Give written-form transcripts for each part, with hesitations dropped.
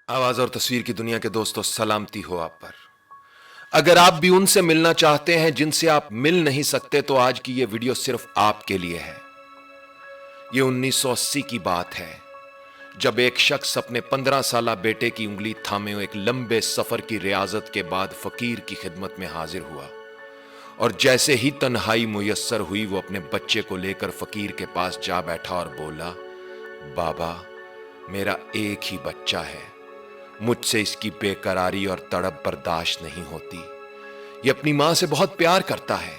आवाज और तस्वीर की दुनिया के दोस्तों, सलामती हो आप पर। अगर आप भी उनसे मिलना चाहते हैं जिनसे आप मिल नहीं सकते, तो आज की यह वीडियो सिर्फ आपके लिए है। यह 1980 की बात है, जब एक शख्स अपने 15 साला बेटे की उंगली थामे एक लंबे सफर की रियाजत के बाद फकीर की खिदमत में हाजिर हुआ। और जैसे ही तन्हाई मुयस्सर हुई, वो अपने बच्चे को लेकर फकीर के पास जा बैठा और बोला, बाबा, मेरा एक ही बच्चा है, मुझसे इसकी बेकरारी और तड़प बर्दाश्त नहीं होती। ये अपनी मां से बहुत प्यार करता है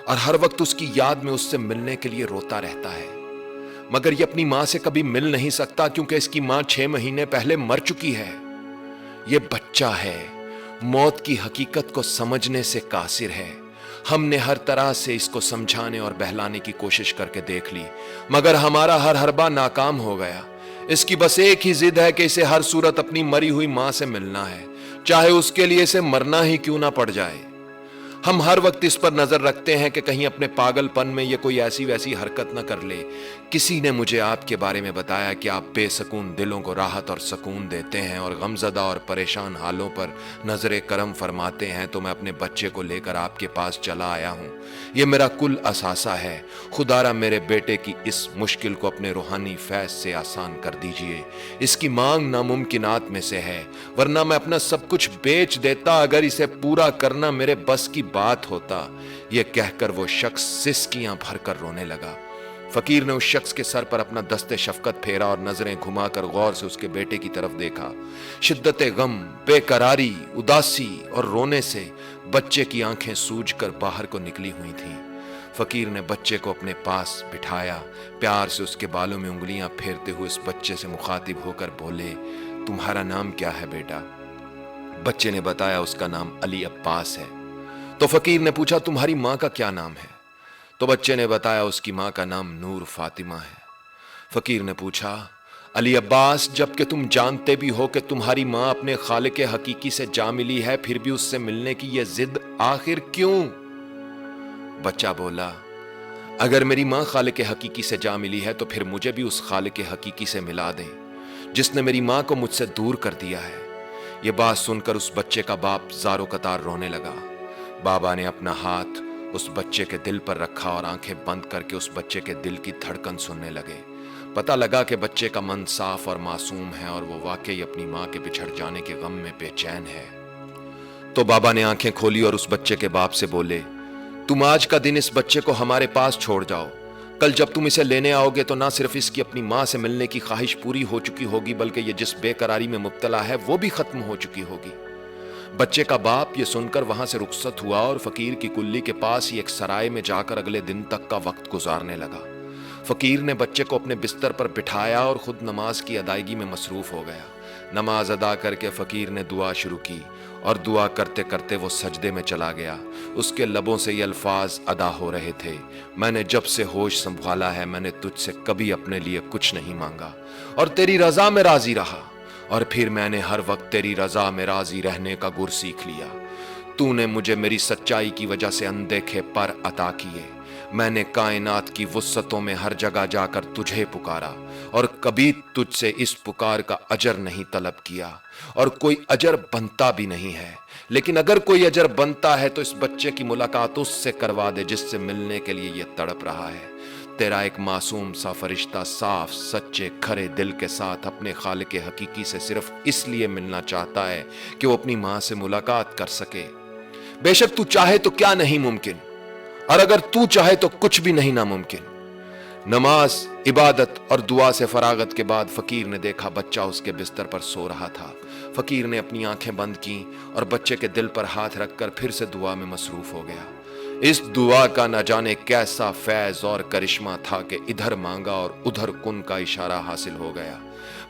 और हर वक्त उसकी याद में उससे मिलने के लिए रोता रहता है, मगर ये अपनी मां से कभी मिल नहीं सकता क्योंकि इसकी मां 6 महीने पहले मर चुकी है। ये बच्चा है, मौत की हकीकत को समझने से कासिर है। हमने हर तरह से इसको समझाने और बहलाने की कोशिश करके देख ली, मगर हमारा हर हरबा नाकाम हो गया। इसकी बस एक ही जिद है कि इसे हर सूरत अपनी मरी हुई मां से मिलना है, चाहे उसके लिए इसे मरना ही क्यों ना पड़ जाए। हम हर वक्त इस पर नजर रखते हैं कि कहीं अपने पागलपन में ये कोई ऐसी वैसी हरकत न कर ले। किसी ने मुझे आपके बारे में बताया कि आप बेसकून दिलों को राहत और सुकून देते हैं और गमजदा और परेशान हालों पर नजर करम फरमाते हैं, तो मैं अपने बच्चे को लेकर आपके पास चला आया हूं। यह मेरा कुल असासा है। खुदारा मेरे बेटे की इस मुश्किल को अपने रूहानी फैज से आसान कर दीजिए। इसकी मांग नामुमकिनात में से है, वरना मैं अपना सब कुछ बेच देता अगर इसे पूरा करना मेरे बस की बात होता। यह कहकर वो शख्स सिसकियां भरकर रोने लगा। फकीर ने उस शख्स के सर पर अपना दस्ते शफकत फेरा और नजरें घुमाकर गौर से उसके बेटे की तरफ देखा। शिद्दत गम, बेकरारी, उदासी और रोने से बच्चे की आंखें सूजकर बाहर को निकली हुई थीं। फकीर ने बच्चे को अपने पास बिठाया, प्यार से उसके बालों में उंगलियां फेरते हुए उस बच्चे से मुखातिब होकर बोले, तुम्हारा नाम क्या है बेटा? बच्चे ने बताया उसका नाम अली अब्बास है। तो फकीर ने पूछा, तुम्हारी मां का क्या नाम है? तो बच्चे ने बताया उसकी मां का नाम नूर फातिमा है। फकीर ने पूछा, अली अब्बास, जबकि तुम जानते भी हो कि तुम्हारी मां अपने खालिक हकीकी से जा मिली है, फिर भी उससे मिलने की यह जिद आखिर क्यों? बच्चा बोला, अगर मेरी मां खालिक हकीकी से जा मिली है तो फिर मुझे भी उस खालिक हकीकी से मिला दें जिसने मेरी मां को मुझसे दूर कर दिया है। यह बात सुनकर उस बच्चे का बाप ज़ारो कतार रोने लगा। बाबा ने अपना हाथ उस बच्चे के दिल पर रखा और आंखें बंद करके उस बच्चे के दिल की धड़कन सुनने लगे। पता लगा कि बच्चे का मन साफ और मासूम है और वो वाकई अपनी मां के बिछड़ जाने के गम में बेचैन है। तो बाबा ने आंखें खोली और उस बच्चे के बाप से बोले, तुम आज का दिन इस बच्चे को हमारे पास छोड़ जाओ। कल जब तुम इसे लेने आओगे तो ना सिर्फ इसकी अपनी मां से मिलने की ख्वाहिश पूरी हो चुकी होगी, बल्कि ये जिस बेकरारी में मुब्तला है वो भी खत्म हो चुकी होगी। बच्चे का बाप ये सुनकर वहां से रुखसत हुआ और फकीर की कुल्ली के पास ही एक सराय में जाकर अगले दिन तक का वक्त गुजारने लगा। फकीर ने बच्चे को अपने बिस्तर पर बिठाया और खुद नमाज की अदायगी में मसरूफ हो गया। नमाज अदा करके फकीर ने दुआ शुरू की और दुआ करते करते वो सजदे में चला गया। उसके लबों से ये अल्फाज अदा हो रहे थे, मैंने जब से होश संभाला है मैंने तुझसे कभी अपने लिए कुछ नहीं मांगा और तेरी रजा में राजी रहा, और फिर मैंने हर वक्त तेरी रजा में राजी रहने का गुर सीख लिया। तूने मुझे मेरी सच्चाई की वजह से अनदेखे पर अता किए। मैंने कायनात की वुस्सतों में हर जगह जाकर तुझे पुकारा और कभी तुझसे इस पुकार का अजर नहीं तलब किया, और कोई अजर बनता भी नहीं है। लेकिन अगर कोई अजर बनता है तो इस बच्चे की मुलाकात उससे करवा दे जिससे मिलने के लिए यह तड़प रहा है। तेरा एक मासूम सा फरिश्ता साफ सच्चे खरे दिल के साथ अपने खालिक हकीकी से सिर्फ इसलिए मिलना चाहता है कि वो अपनी मां से मुलाकात कर सके। बेशक तू चाहे तो क्या नहीं मुमकिन, और अगर तू चाहे तो कुछ भी नहीं नामुमकिन। नमाज, इबादत और दुआ से फरागत के बाद फकीर ने देखा बच्चा उसके बिस्तर पर सो रहा था। फकीर ने अपनी आंखें बंद की और बच्चे के दिल पर हाथ रखकर फिर से दुआ में मसरूफ हो गया। इस दुआ का न जाने कैसा फैज और करिश्मा था कि इधर मांगा और उधर कुन का इशारा हासिल हो गया।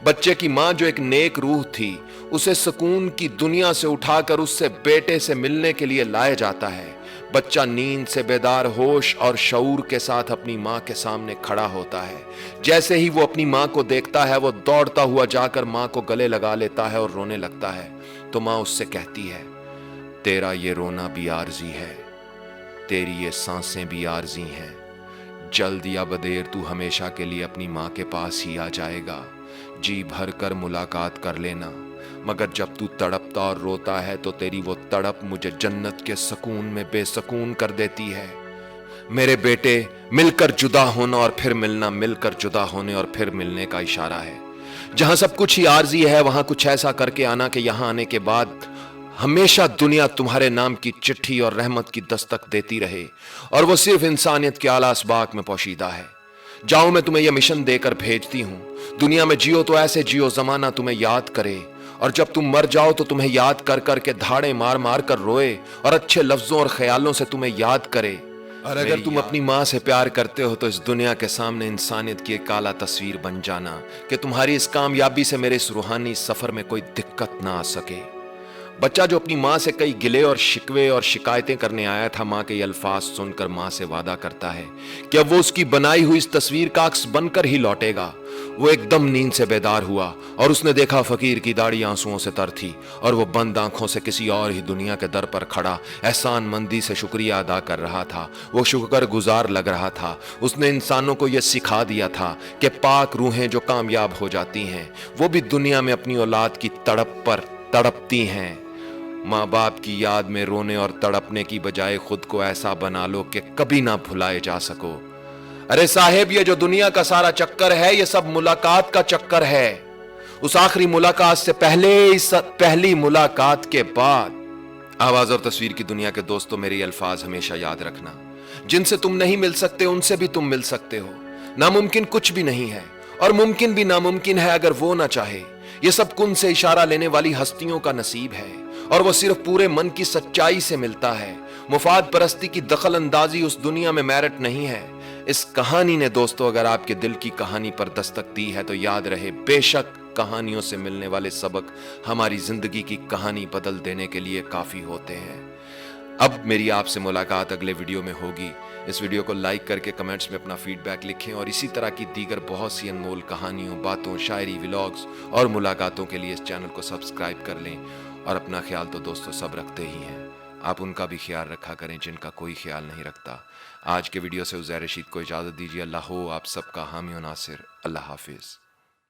बच्चे की मां जो एक नेक रूह थी, उसे सुकून की दुनिया से उठाकर उससे बेटे से मिलने के लिए लाया जाता है। बच्चा नींद से बेदार होश और शऊर के साथ अपनी मां के सामने खड़ा होता है। जैसे ही वो अपनी मां को देखता है, वो दौड़ता हुआ जाकर मां को गले लगा लेता है और रोने लगता है। तो मां उससे कहती है, तेरा ये रोना भी आरजी है, तेरी ये सांसें भी आरजी हैं। जल्द या बदेर तू हमेशा के लिए अपनी मां के पास ही आ जाएगा। जी भर कर मुलाकात कर लेना, मगर जब तू तड़पता और रोता है तो तेरी वो तड़प मुझे जन्नत के सुकून में बेसुकून कर देती है। मेरे बेटे, मिलकर जुदा होना और फिर मिलना मिलकर जुदा होने और फिर मिलने का इशारा है। जहां सब कुछ ही आर्जी है वहां कुछ ऐसा करके आना कि यहां आने के बाद हमेशा दुनिया तुम्हारे नाम की चिट्ठी और रहमत की दस्तक देती रहे, और वो सिर्फ इंसानियत के आला असबाक में पोशीदा है। जाओ, मैं तुम्हें यह मिशन देकर भेजती हूं, दुनिया में जियो तो ऐसे जियो जमाना तुम्हें याद करे, और जब तुम मर जाओ तो तुम्हें याद कर कर के धाड़े मार मार कर रोए और अच्छे लफ्जों और ख्यालों से तुम्हें याद करे। और अगर तुम अपनी माँ से प्यार करते हो तो इस दुनिया के सामने इंसानियत की एक काला तस्वीर बन जाना कि तुम्हारी इस कामयाबी से मेरे इस रूहानी सफर में कोई दिक्कत ना आ सके। बच्चा जो अपनी माँ से कई गिले और शिकवे और शिकायतें करने आया था, माँ के ये अल्फाज सुनकर माँ से वादा करता है कि अब वो उसकी बनाई हुई इस तस्वीर का अक्स बनकर ही लौटेगा। वो एकदम नींद से बेदार हुआ और उसने देखा फकीर की दाढ़ी आंसुओं से तर थी और वो बंद आंखों से किसी और ही दुनिया के दर पर खड़ा एहसान मंदी से शुक्रिया अदा कर रहा था। वो शुक्र गुजार लग रहा था। उसने इंसानों को यह सिखा दिया था कि पाक रूहें जो कामयाब हो जाती हैं वो भी दुनिया में अपनी औलाद की तड़प पर तड़पती हैं। माँ बाप की याद में रोने और तड़पने की बजाय खुद को ऐसा बना लो कि कभी ना भुलाए जा सको। अरे साहेब, ये जो दुनिया का सारा चक्कर है ये सब मुलाकात का चक्कर है। उस आखिरी मुलाकात से पहले, इस पहली मुलाकात के बाद। आवाज और तस्वीर की दुनिया के दोस्तों, मेरे अल्फाज हमेशा याद रखना, जिनसे तुम नहीं मिल सकते उनसे भी तुम मिल सकते हो। नामुमकिन कुछ भी नहीं है और मुमकिन भी नामुमकिन है अगर वो ना चाहे। ये सब कुन से इशारा लेने वाली हस्तियों का नसीब है और वो सिर्फ पूरे मन की सच्चाई से मिलता है। मुफाद परस्ती की दखल अंदाजी उस दुनिया में मेरिट नहीं है। इस कहानी ने दोस्तों अगर आपके दिल की कहानी पर दस्तक दी है तो याद रहे, बेशक कहानियों से मिलने वाले सबक हमारी जिंदगी की कहानी बदल देने के लिए काफी होते हैं। अब मेरी आपसे मुलाकात अगले वीडियो में होगी। इस वीडियो को लाइक करके कमेंट्स में अपना फीडबैक लिखें और इसी तरह की दीगर बहुत सी अनमोल कहानियों, बातों, शायरी, व्लॉग्स और मुलाकातों के लिए इस चैनल को सब्सक्राइब कर लें। और अपना ख्याल तो दोस्तों सब रखते ही हैं, आप उनका भी ख्याल रखा करें जिनका कोई ख्याल नहीं रखता। आज के वीडियो से उज़ैर रशीद को इजाज़त दीजिए। अल्लाह हो आप सबका हामी और नासिर। अल्लाह हाफिज़।